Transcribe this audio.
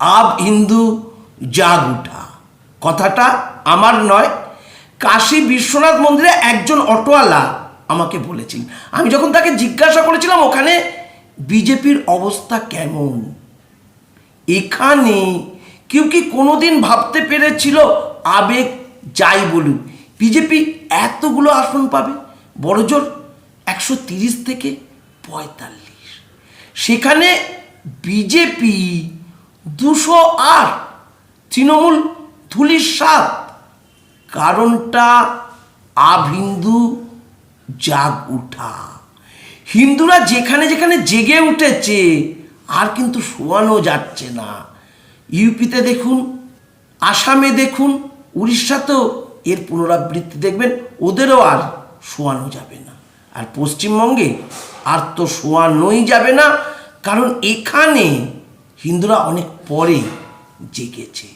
আব হিন্দু জাগ উঠা। কথাটা আমার নয়, কাশী বিশ্বনাথ মন্দিরে একজন অটোওয়ালা আমাকে বলেছেন। আমি যখন তাকে জিজ্ঞাসা করেছিলাম ওখানে বিজেপির অবস্থা কেমন, এখানে কেউ কি কোনোদিন ভাবতে পেরেছিল, আবেগ যাই বলুক, বিজেপি এতগুলো আসন পাবে, বড়জোর 130 থেকে 45, সেখানে বিজেপি 208, তৃণমূল ধুলির 7। কারণটা আব হিন্দু জাগ উঠা। হিন্দুরা যেখানে যেখানে জেগে উঠেছে আর কিন্তু শোয়ানো যাচ্ছে না। ইউপিতে দেখুন, আসামে দেখুন, উড়িষ্যাতেও এর পুনরাবৃত্তি দেখবেন, ওদেরও আর শোয়ানো যাবে না। আর পশ্চিমবঙ্গে আর তো শোয়ানোই যাবে না, কারণ এখানে হিন্দুরা অনেক পরে জেগেছে।